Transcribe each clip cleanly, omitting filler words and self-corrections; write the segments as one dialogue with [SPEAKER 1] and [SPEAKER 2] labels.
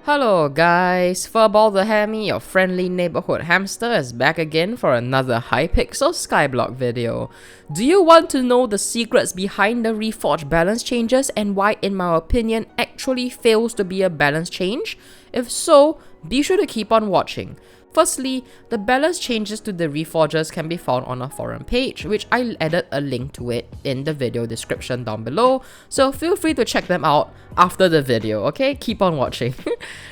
[SPEAKER 1] Hello guys, Furball the Hammy, your friendly neighborhood hamster, is back again for another Hypixel Skyblock video. Do you want to know the secrets behind the reforge balance changes and why in my opinion actually fails to be a balance change? If so, be sure to keep on watching. Firstly, the balance changes to the reforges can be found on a forum page, which I added a link to it in the video description down below, so feel free to check them out after the video, okay? Keep on watching.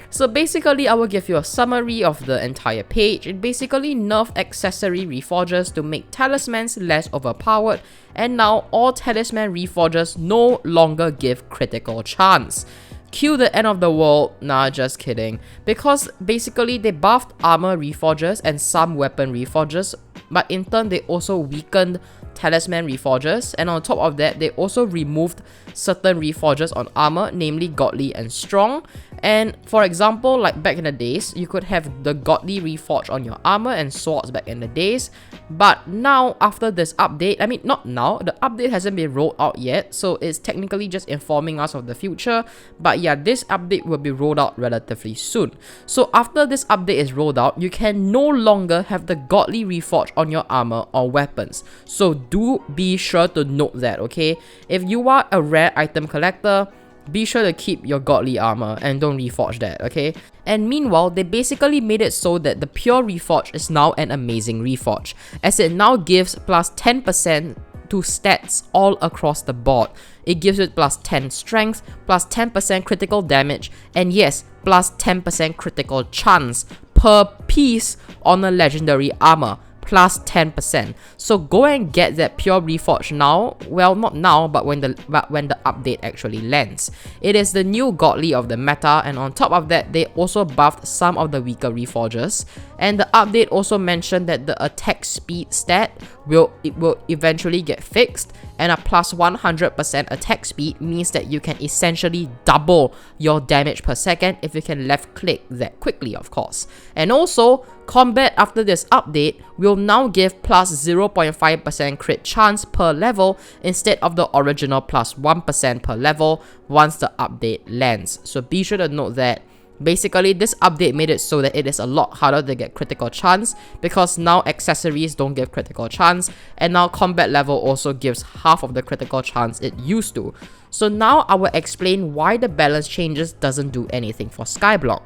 [SPEAKER 1] So basically, I will give you a summary of the entire page. It basically nerfed accessory reforges to make talismans less overpowered, and now all talisman reforges no longer give critical chance. Cue the end of the world, nah, just kidding. Because basically they buffed armor reforges and some weapon reforges, but in turn they also weakened talisman reforges, and on top of that they also removed certain reforges on armor, namely godly and strong. And for example, like back in the days, you could have the godly reforge on your armor and swords back in the days, but now after this update, I mean not now, the update hasn't been rolled out yet, so it's technically just informing us of the future, but yeah, this update will be rolled out relatively soon. So after this update is rolled out, you can no longer have the godly reforge on your armor or weapons, so do be sure to note that, okay? If you are a rare item collector, be sure to keep your godly armor and don't reforge that, okay? And meanwhile, they basically made it so that the pure reforge is now an amazing reforge, as it now gives plus 10% to stats all across the board. It gives it plus 10 strength, plus 10% critical damage, and yes, plus 10% critical chance per piece on a legendary armor. Plus 10%. So go and get that pure reforge now. Well, not now, but when the update actually lands. It is the new godly of the meta, and on top of that, they also buffed some of the weaker reforges. And the update also mentioned that the attack speed stat will eventually get fixed, and a plus 100% attack speed means that you can essentially double your damage per second if you can left click that quickly, of course. And also, combat after this update will now give plus 0.5% crit chance per level instead of the original plus 1% per level once the update lands. So be sure to note that. Basically, this update made it so that it is a lot harder to get critical chance because now accessories don't give critical chance, and now combat level also gives half of the critical chance it used to. So now I will explain why the balance changes doesn't do anything for Skyblock.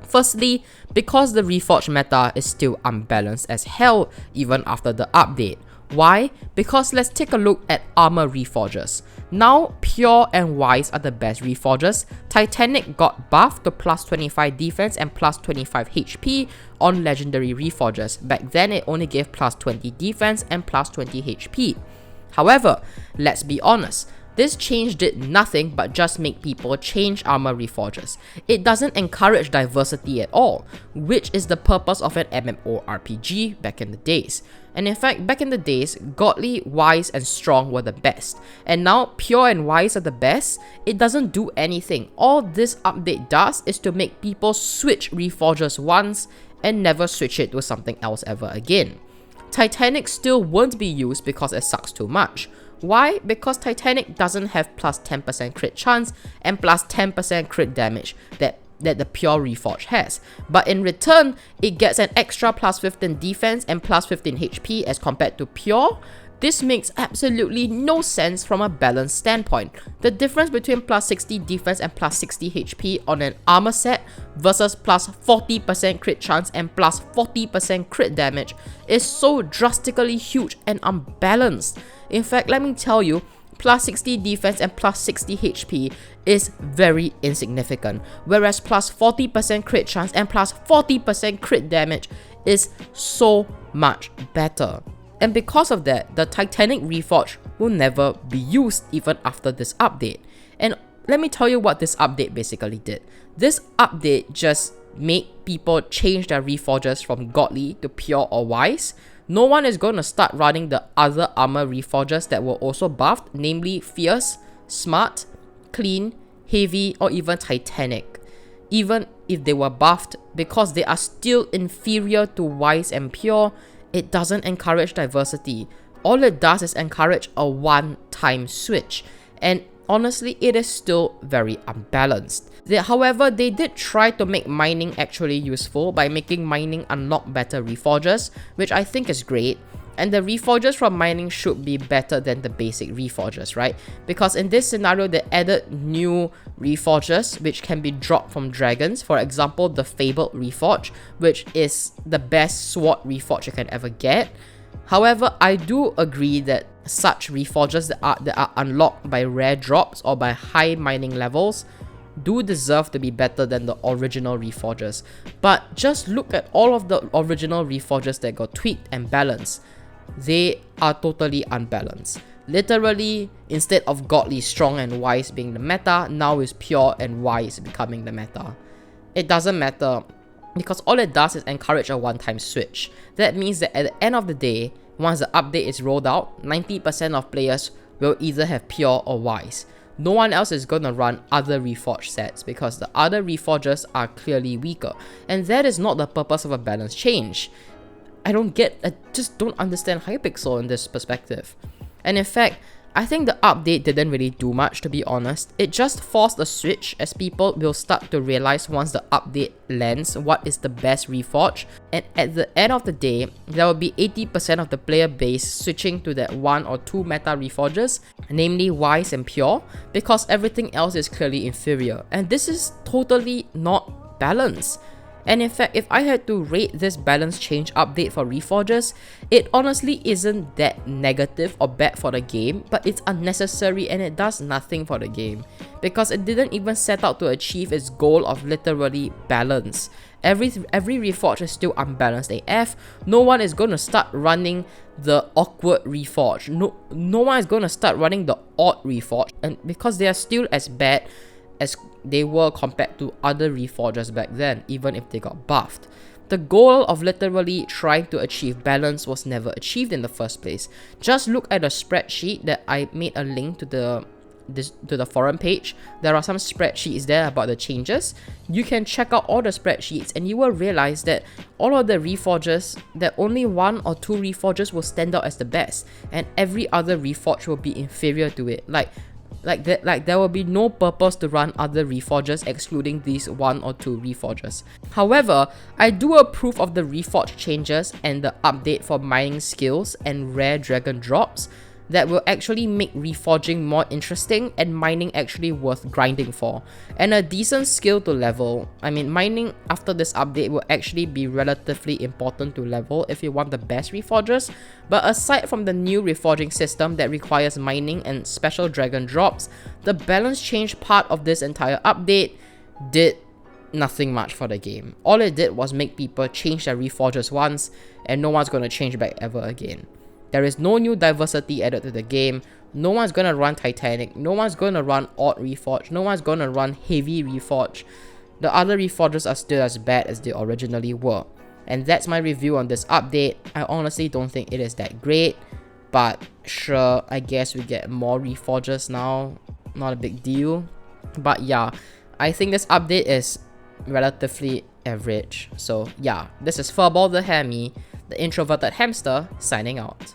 [SPEAKER 1] Firstly, because the reforge meta is still unbalanced as hell even after the update. Why? Because let's take a look at armor reforges. Now, Pure and Wise are the best reforges. Titanic got buffed to plus 25 defense and plus 25 HP on legendary reforges. Back then, it only gave plus 20 defense and plus 20 HP. However, let's be honest, this change did nothing but just make people change armor reforges. It doesn't encourage diversity at all, which is the purpose of an MMORPG back in the days. And in fact, back in the days, godly, wise, and strong were the best. And now, pure and wise are the best. It doesn't do anything. All this update does is to make people switch reforges once and never switch it to something else ever again. Titanic still won't be used because it sucks too much. Why? Because Titanic doesn't have plus 10% crit chance and plus 10% crit damage that the pure reforge has. But in return, it gets an extra plus 15 defense and plus 15 HP as compared to pure. This makes absolutely no sense from a balance standpoint. The difference between plus 60 defense and plus 60 HP on an armor set versus plus 40% crit chance and plus 40% crit damage is so drastically huge and unbalanced. In fact, let me tell you, plus 60 defense and plus 60 HP is very insignificant, whereas plus 40% crit chance and plus 40% crit damage is so much better. And because of that, the Titanic reforge will never be used even after this update. And let me tell you what this update basically did. This update just made people change their reforges from godly to pure or wise. No one is going to start running the other armor reforges that were also buffed, namely fierce, smart, clean, heavy, or even Titanic. Even if they were buffed, because they are still inferior to wise and pure, it doesn't encourage diversity. All it does is encourage a one-time switch. And honestly, it is still very unbalanced. However, they did try to make mining actually useful by making mining unlock better reforges, which I think is great. And the reforges from mining should be better than the basic reforges, right? Because in this scenario, they added new reforges which can be dropped from dragons. For example, the Fabled Reforge, which is the best sword reforge you can ever get. However, I do agree that such reforges that are unlocked by rare drops or by high mining levels do deserve to be better than the original reforges. But just look at all of the original reforges that got tweaked and balanced. They are totally unbalanced. Literally, instead of godly, strong and wise being the meta, now is pure and wise becoming the meta. It doesn't matter, because all it does is encourage a one-time switch. That means that at the end of the day, once the update is rolled out, 90% of players will either have pure or wise. No one else is going to run other reforged sets because the other reforges are clearly weaker. And that is not the purpose of a balance change. I just don't understand Hypixel in this perspective. And in fact, I think the update didn't really do much, to be honest. It just forced a switch, as people will start to realize once the update lands what is the best reforge. And at the end of the day, there will be 80% of the player base switching to that 1 or 2 meta reforges, namely wise and pure, because everything else is clearly inferior. And this is totally not balanced. And in fact, if I had to rate this balance change update for reforges, it honestly isn't that negative or bad for the game, but it's unnecessary and it does nothing for the game, because it didn't even set out to achieve its goal of literally balance. Every reforge is still unbalanced AF. No one is going to start running the awkward reforge. No one is going to start running the odd reforge, and because they are still as bad as they were compared to other reforges back then, even if they got buffed. The goal of literally trying to achieve balance was never achieved in the first place. Just look at the spreadsheet that I made a link to the forum page. There are some spreadsheets there about the changes. You can check out all the spreadsheets and you will realize that all of the reforges, that only 1 or 2 reforges will stand out as the best, and every other reforge will be inferior to it. Like there will be no purpose to run other reforges excluding these 1 or 2 reforges. However, I do approve of the reforge changes and the update for mining skills and rare dragon drops that will actually make reforging more interesting and mining actually worth grinding for. And a decent skill to level. I mean, mining after this update will actually be relatively important to level if you want the best reforgers. But aside from the new reforging system that requires mining and special dragon drops, the balance change part of this entire update did nothing much for the game. All it did was make people change their reforgers once, and no one's going to change back ever again. There is no new diversity added to the game. No one's gonna run Titanic. No one's gonna run Odd Reforge. No one's gonna run Heavy Reforge. The other reforges are still as bad as they originally were. And that's my review on this update. I honestly don't think it is that great, but sure, I guess we get more reforges now. Not a big deal. But yeah, I think this update is relatively average. So yeah, this is Furball the Hammy, the introverted hamster, signing out.